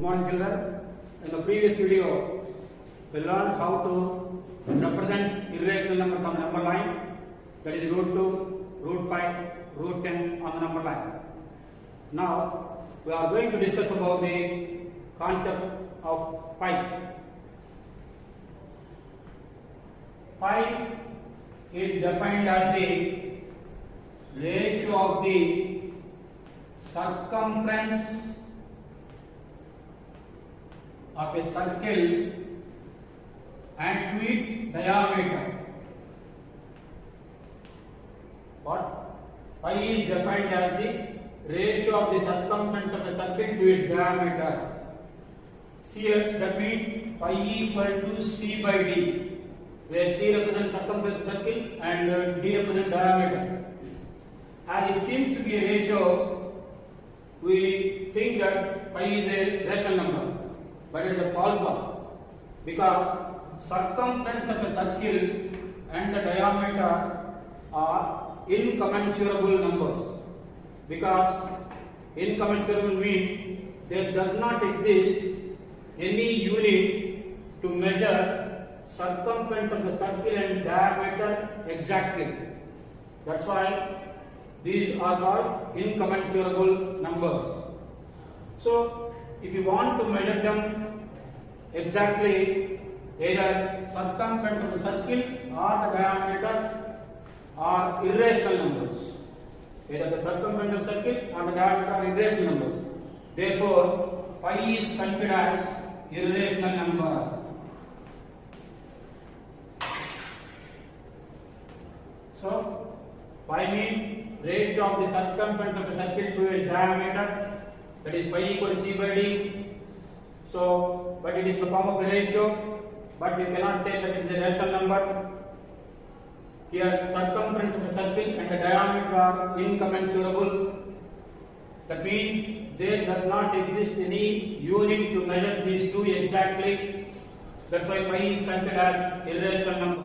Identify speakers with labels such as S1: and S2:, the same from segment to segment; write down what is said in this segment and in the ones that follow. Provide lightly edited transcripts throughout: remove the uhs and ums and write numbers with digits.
S1: morning children. In the previous video, we learned how to represent irrational numbers on the number line, that is root 2, root 5, root 10 on the number line. Now, we are going to discuss about the concept of pi. Pi is defined as the ratio of the circumference of a circle and to its diameter. What? Pi is defined as the ratio of the circumference of a circle to its diameter. Here that means pi equal to c by d, where c represents circumference of the circle and d represents diameter. As it seems to be a ratio, we think that pi is a rational number. But it is a false one, because circumference of a circle and the diameter are incommensurable numbers. Because incommensurable means there does not exist any unit to measure circumference of the circle and diameter exactly. That's why these are called incommensurable numbers. So, if you want to measure them exactly, either circumference of the circle or the diameter are irrational numbers. Either the circumference of the circle or the diameter are irrational numbers. Therefore, pi is considered as irrational number. So, pi means ratio of the circumference of the circle to its diameter. That is pi equal to c by d. So, but it is the form of a ratio, but you cannot say that it is a rational number. Here, circumference of the circle and the diameter are incommensurable. That means there does not exist any unit to measure these two exactly. That's why pi is considered as irrational number.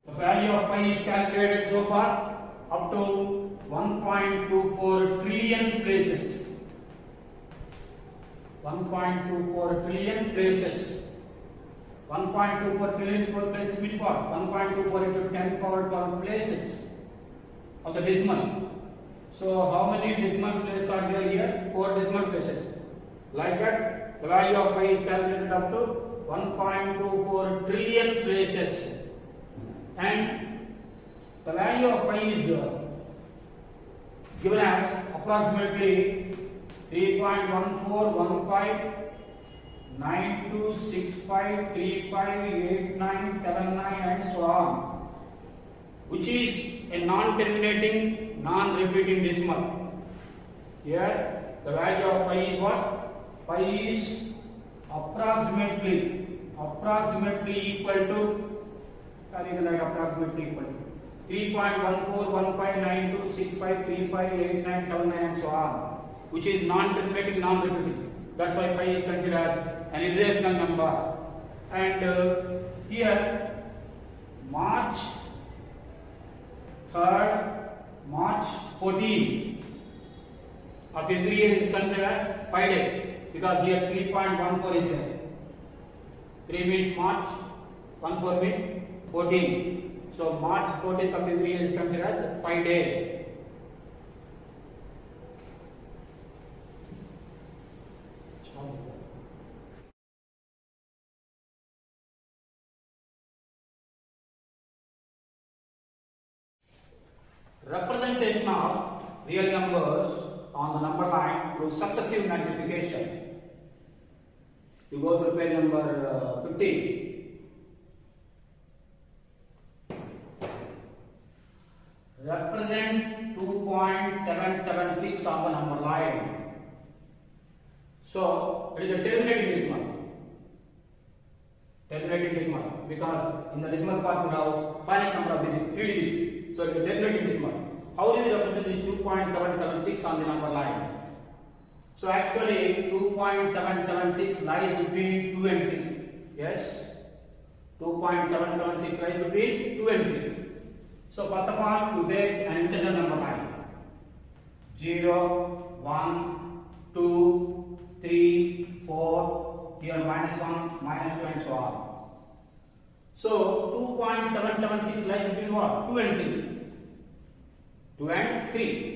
S1: The value of pi is calculated so far up to 1.24 trillion places. 1.24 trillion places. 1.24 trillion places means what? 1.24 into 10 power 12 places of the decimals. So how many decimal places are there here? 4 decimal places. Like that, the value of pi is calculated up to 1.24 trillion places. And the value of pi is given as approximately 3.14159265358979 and so on, which is a non-terminating, non-repeating decimal. Here the value of pi is what? Pi is approximately equal to, or you can write approximately equal to 3.14159265358979 and so on, which is non-terminating, non-repeating. That's why pi is considered as an irrational number. And here March 3rd, March 14th of every year is considered as pi day, because here 3.14 is there. 3 means March, 14 means 14. So March 14th of every year is considered as pi day. Representation of real numbers on the number line through successive magnification. You go to page number 15. Represent 2.776 on the number line. So it is a terminating decimal. Terminating decimal. because in the decimal part we have finite number of digits, 3 digits. So it is generating decimal. How do we represent this 2.776 on the number line? So actually 2.776 lies between 2 and 3. Yes, 2.776 lies between 2 and 3. So first of all, you take an integer number line. 0, 1, 2, 3, 4, here -1, -2 and so on. So 2.776 lies between what? 2 and 3. 2 and 3.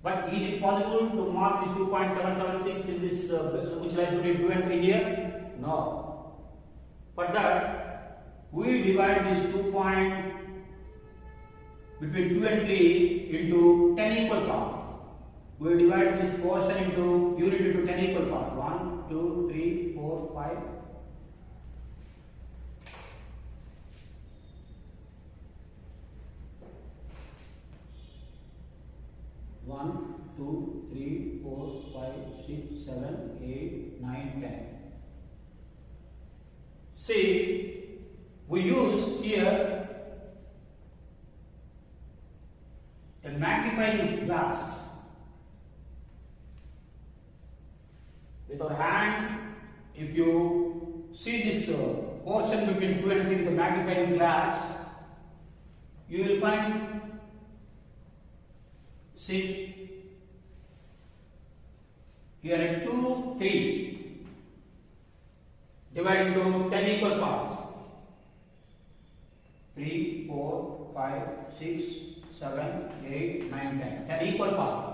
S1: But is it possible to mark this 2.776 in this which lies between 2 and 3 here? No. For that, we divide this between 2 and 3 into 10 equal parts. We divide this portion into unit into 10 equal parts. 1, 2, 3, 4, 5. 1, 2, 3, 4, 5, 6, 7, 8, 9, 10. See, we use here a magnifying glass. With our hand, if you see this portion between 2 and 3 in the magnifying glass, you will find, see, here 2, 3 divided into 10 equal parts. 3, 4, 5, 6, 7, 8, 9, 10. 10 equal parts.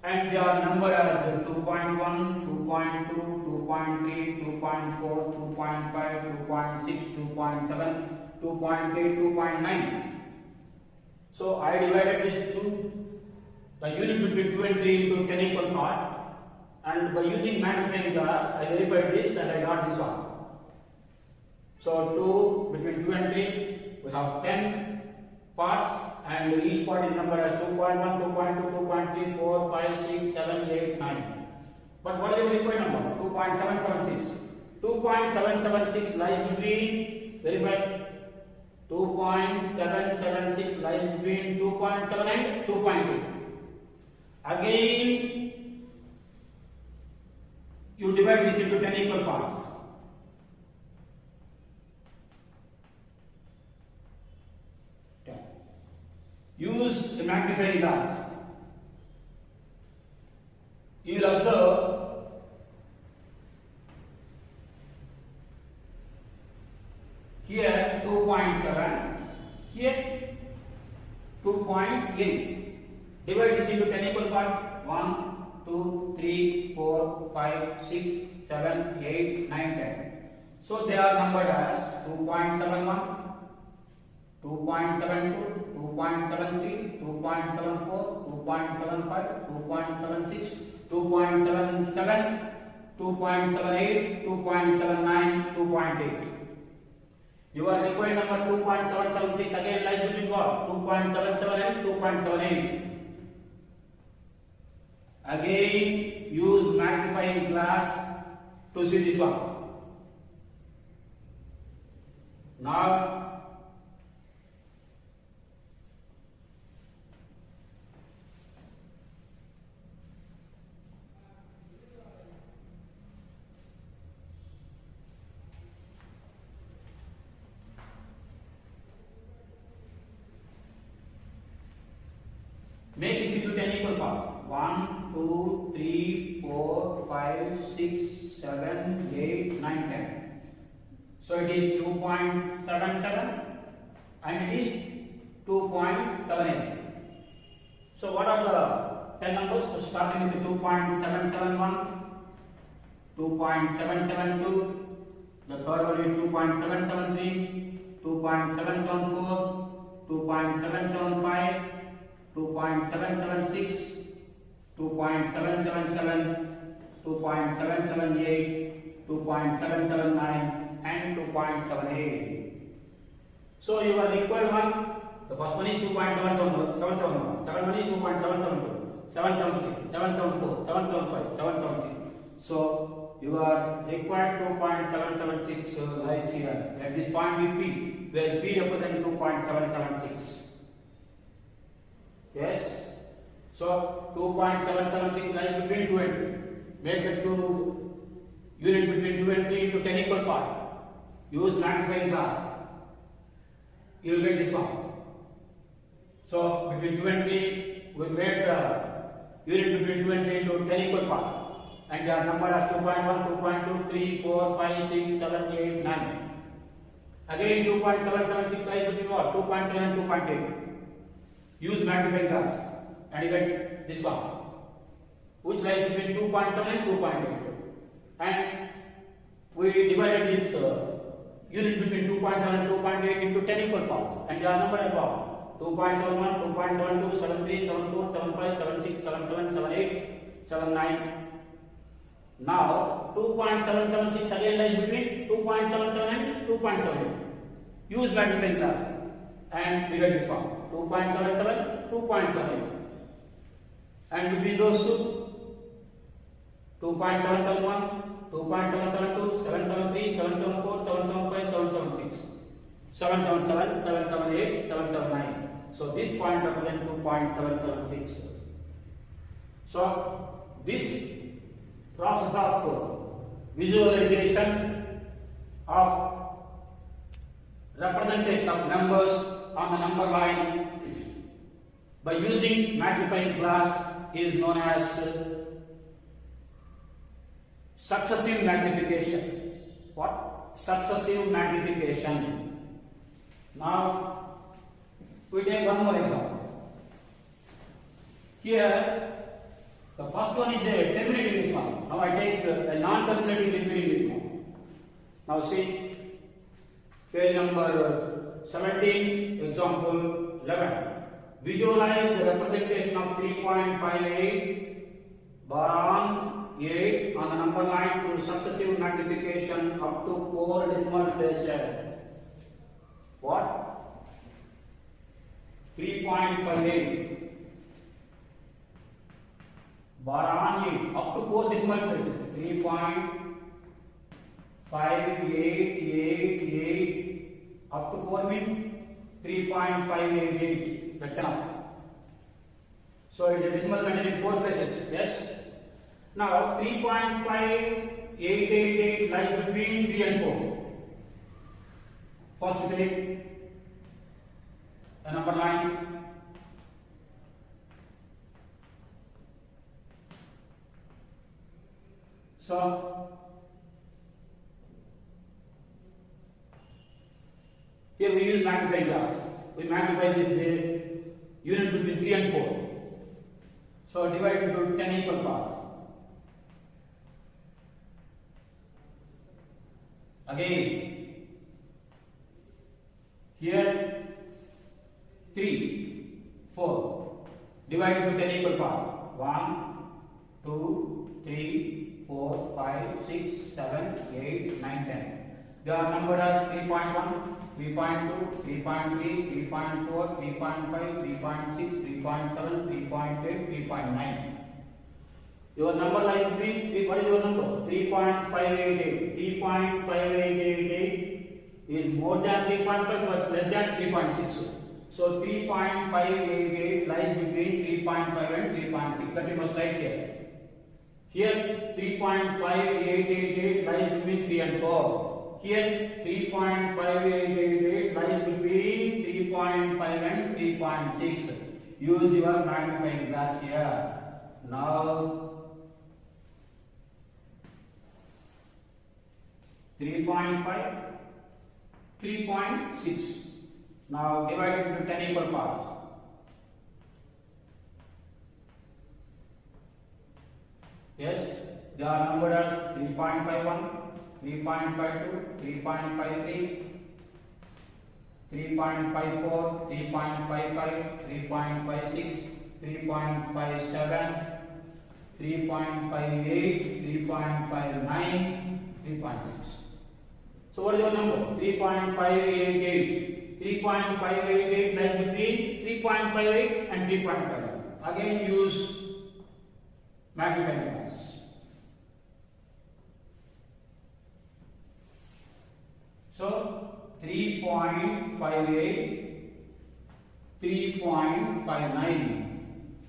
S1: And they are numbered as 2.1, 2.2, 2.3, 2.4, 2.5, 2.6, 2.7, 2.8, 2.9. So I divided this the unit between 2 and 3 into 10 equal parts, and by using magnifying glass I verified this and I got this one. So between 2 and 3 we have 10 parts, and each part is numbered as 2.1, 2.2, 2.3, 4, 5, 6, 7, 8, 9. But what is the required number? 2.776. 2.776 lies between, verify, 2.776 lies between 2.7 and 2.8. Again, you divide this into 10 equal parts. Use the magnifying glass. You will observe here 2.7, here 2.8. Divide this into 10 equal parts. 1, 2, 3, 4, 5, 6, 7, 8, 9, 10. So they are numbered as 2.71, 2.72, 2.73, 2.74, 2.75, 2.76, 2.77, 2.78, 2.79, 2.8. Your required number 2.776 again lies between what? 2.77 and 2.78. Again, use magnifying glass to see this one. Now, make this into 10 equal parts. 1, 2, 3, 4, 5, 6, 7, 8, 9, 10. So it is 2.77 and it is 2.78. So what are the 10 numbers? So starting with 2.771, 2.772, the third one is 2.773, 2.774, 2.775, 2.776, 2.777, 2.778, 2.779 and 2.78. So your required one, the first one is 2.771, second one is 2.772, 773, 774, 775, 776. So your required 2.776 lies here. At this point P, where P represents 2.776. Yes. So 2.776 lies between 2 and 3. Make the two unit between 2 and 3 into 10 equal parts. Use magnifying glass. You will get this one. So between 2 and 3, we made the unit between 2 and 3 into 10 equal parts. And they are numbered as 2.1, 2.2, 3, 4, 5, 6, 7, 8, 9. Again 2.776 lies between what? 2.7 and 2.8. Use magnifying glass and you get this one, which lies between 2.7 and 2.8. And we divided this unit between 2.7 and 2.8 into 10 equal parts. And they are numbered as what? 2.71, 2.72, 73, 74, 75, 76, 77, 78, 79. Now 2.776 again lies between 2.77 and 2.78. Use magnifying glass and we get this one, 2.77, 2.78. And between those two, 2.771, 2.772, 773, 774, 775, 776, 777, 778, 779. So this point represents 2.776. So this process of visualization of representation of numbers on the number line by using magnifying glass is known as successive magnification. What? Successive magnification. Now we take one more example. Here the first one is a terminating this one. Now I take a non-terminating between this one. Now see, page number 17, example 11. Visualize the representation of 3.58 bar 8 on the number line through successive magnification up to 4 decimal places. What? 3.58 bar 8 up to 4 decimal places. 3.5888 up to 4 means 3.588. That's enough. So it is a decimal containing 4 places. Yes. Now 3.5888 lies between 3 and 4. First we take the number line. So here we use magnifying glass. We magnify this unit between 3 and 4. So divide into 10 equal parts. Again, here 3, 4. Divide into 10 equal parts. 1, 2, 3, 4, 5, 6, 7, 8, 9, 10. They are numbered as 3.1, 3.2, 3.3, 3.4, 3.5, 3.6, 3.7, 3.8, 3.9. Your number lies between, what is your number? 3.588. 3.5888 is more than 3.5 but less than 3.6. So 3.588 lies between 3.5 and 3.6. That you must write here. Here 3.5888 lies between 3 and 4. Here 3.5888 lies between 3.5 and 3.6. Use your magnifying glass here. Now 3.5, 3.6. Now divide it into 10 equal parts. Yes, they are numbered as 3.51, 3.52, 3.53, 3.54, 3.55, 3.56, 3.57, 3.58, 3.59, 3.6. So what is your number? 3.588. 3.588 lies between 3.58 and 3.5. Again use magnifying glass. 3.58, 3.59.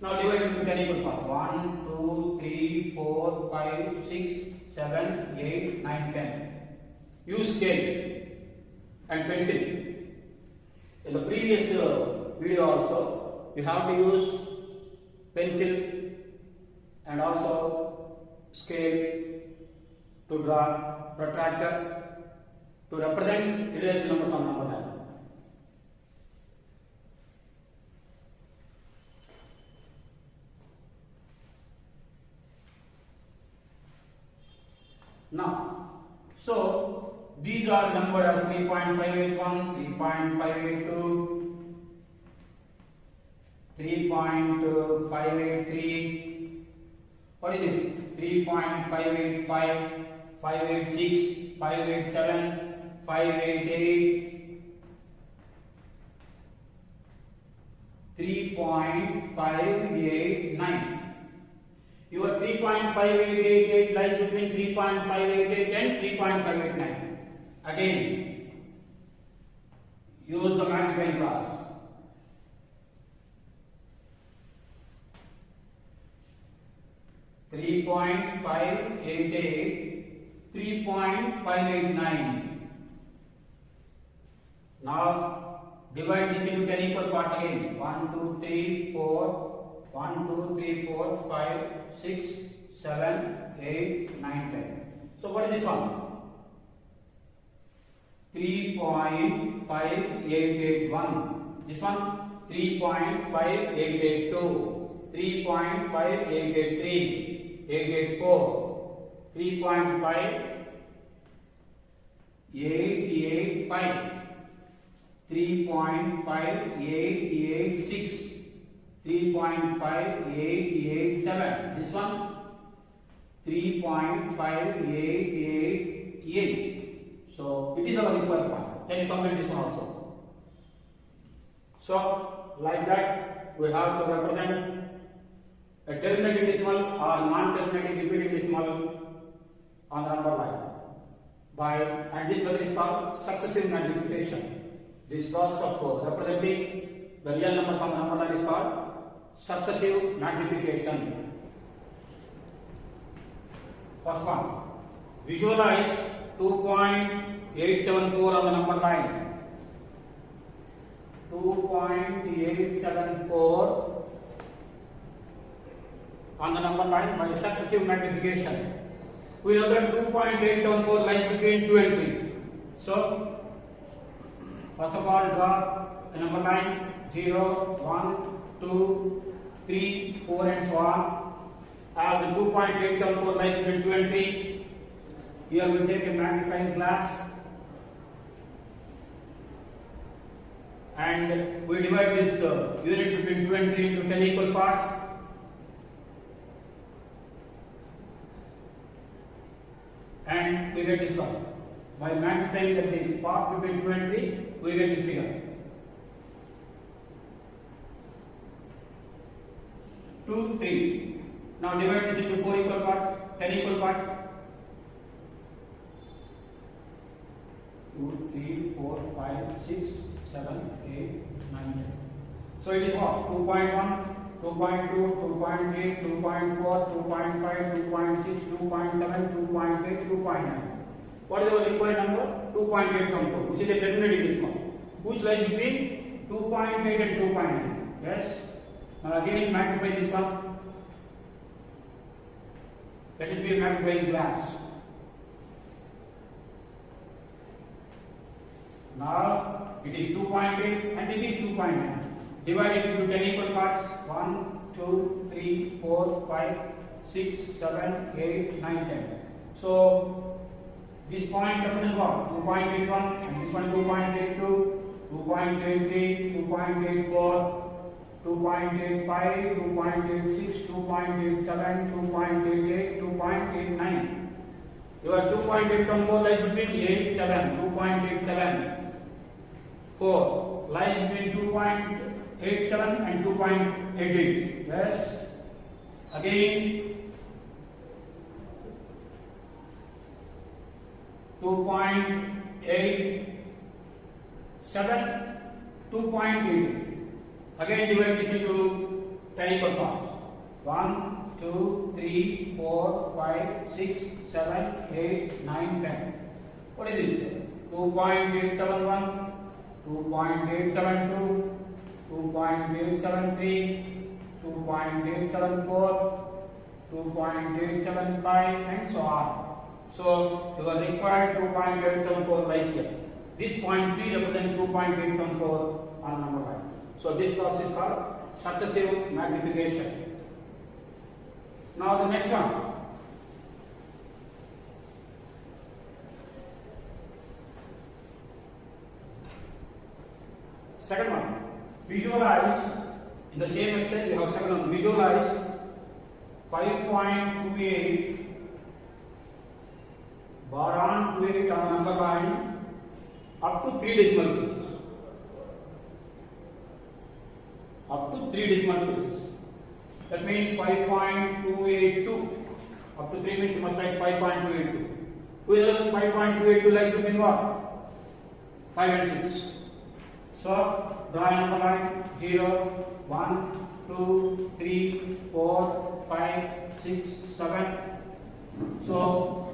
S1: Now divide into 10 equal parts. 1, 2, 3, 4, 5, 6, 7, 8, 9, 10. Use scale and pencil. In the previous video also, you have to use pencil and also scale to draw protractor to represent irrational numbers on number line. Now, so these are numbered as 3.581, 3.582, 3.583, what is it? 3.585, 586, 587, 588, 3.589. Your 3.5888 lies between 3.588 and 3.589. Again, use the magnifying glass. Three 3.588, 3.589. Now divide this into 10 equal parts again. 1, 2, 3, 4. 1, 2, 3, 4, 5, 6, 7, 8, 9, 10. So what is this one? 3.5881. This one 3.5882, 3.5883, 884, 3.5885, 3.5886. 3.5887. This one 3.5888. So it is our required point. Can you complete this one also? So like that we have to represent a terminating decimal or non-terminating repeating decimal on the number line and this method is called successive magnification. This process of representing the real number from the number line is called successive magnification. First one, visualize 2.874 on the number line. 2.874 on the number line by successive magnification. We know that 2.874 lies between 2 and 3. So, first of all, draw a number line 0, 1, 2, 3, 4 and so on. As the 2.874 lies between 2 and 3, here we take a magnifying glass and we divide this unit between 2 and 3 into 10 equal parts. And we get this one. By magnifying the part between 2 and 3, we get this figure. 2, 3. Now divide this into 4 equal parts, 10 equal parts. 2, 3, 4, 5, 6, 7, 8, 9, 10. So it is what? 2.1, 2.2, 2.3, 2.4, 2.5, 2.6, 2.7, 2.8, 2.9. What is our required number? 2.874, which is a terminating decimal, which lies between 2.8 and 2.9. Yes. Now again magnify this one. Let it be a magnifying glass. Now it is 2.8 and it is 2.9. Divide it into 10 equal parts. 1, 2, 3, 4, 5, 6, 7, 8, 9, 10. So this point represents what? 2.81 and this one 2.82, 2.83, 2.84. 2.85, 2.86, 2.87, 2.88, 2.89. Your 2.84 lies between 87, 2.87. 4 lies between 2.87 and 2.88. Yes. Again 2.8 7, 2.8. Again divide this into 10 equal parts. 1, 2, 3, 4, 5, 6, 7, 8, 9, 10. What is this? 2.871, 2.872, 2.873, 2.874, 2.875 and so on. So your required 2.874 lies here. This point 3 represents 2.874 on number line. So this process is called successive magnification. Now the next one. Second one. Visualize in the same Excel you have second one. Visualize 5.28 bar on 28 on number line up to 3 decimal places. Up to 3 decimal places. That means 5.282. Up to 3 means you must write 5.282. 5.282 lies between what? 5 and 6. So draw a number line 0, 1, 2, 3, 4, 5, 6, 7. So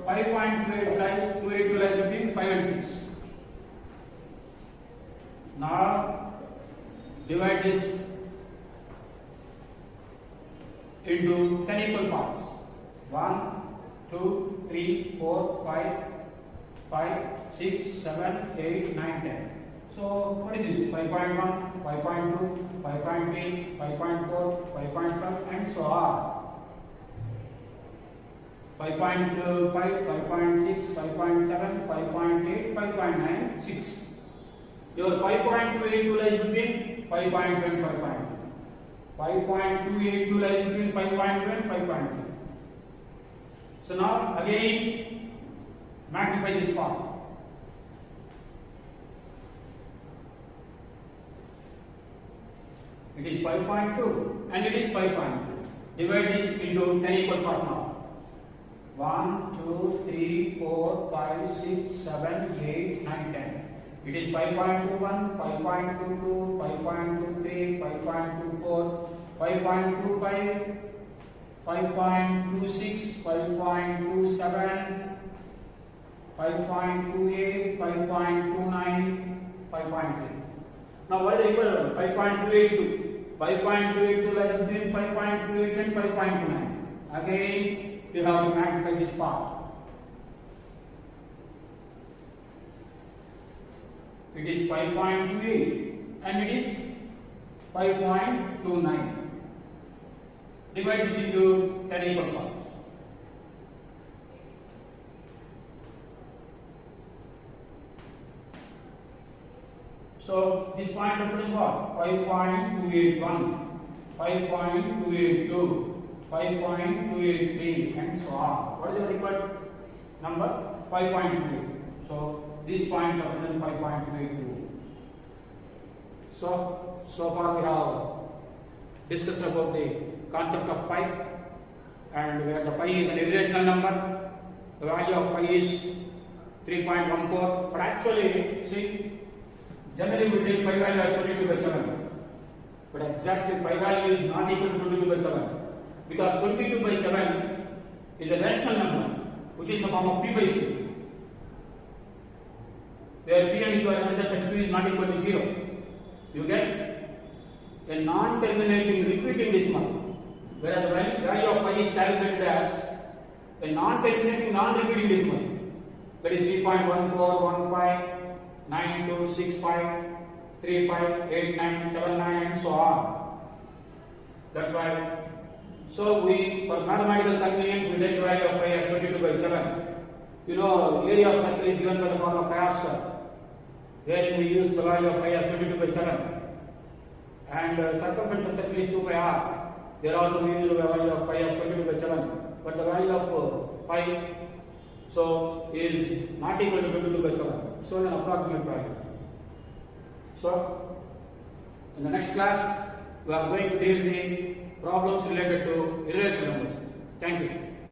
S1: 5.282 lies between 5 and 6. Now divide this into 10 equal parts. 1, 2, 3, 4, 5, 6, 7, 8, 9, 10. So what is this? 5.1, 5.2, 5.3, 5.4, 5.5 and so on. 5.5, 5.6, 5.7, 5.8, 5.9, 6. Your 5.282 lies between 5.2 and 5.2. 5.282 lies between 5.2 and 5.3. So now again magnify this part. It is 5.2 and it is 5.2. Divide this into 10 equal parts now. 1, 2, 3, 4, 5, 6, 7, 8, 9, 10. It is 5.21, 5.22, 5.23, 5.24, 5.25, 5.26, 5.27, 5.28, 5.29, 5.3. Now what is the equal one? 5.282. 5.282 lies between 5.28 and 5.29. Again, you have to magnify this part. It is 5.28 and it is 5.29. Divide this into 10 equal parts. So this point represents what? 5.281, 5.282, 5.283 and so on. What is the required number? 5.28. So this point represents 5.282. So far we have discussed about the concept of pi, and where the pi is an irrational number. The value of pi is 3.14. But actually, see, generally we take pi value as 22 by 7. But exactly pi value is not equal to 22 by 7. Because 22 by 7 is a rational number, which is in the form of p by q. Where p and q are such that q is not equal to 0. You get a non-terminating repeating decimal, whereas the value of pi is calculated as a non-terminating non-repeating decimal. That is 3.1415, 9265, 35, 89, 79 and so on. That's why. So we, for mathematical convenience, we take the value of pi as 22 by 7. You know, area of circle is given by the formula pi r square, wherein we use the value of pi as 22 by 7. And circumference of circle is 2 pi r. There also we use the value of pi as 22 by 7. But the value of pi is not equal to 22 by 7. So an approximate value. So in the next class, we are going to deal with the problems related to irrational numbers. Thank you.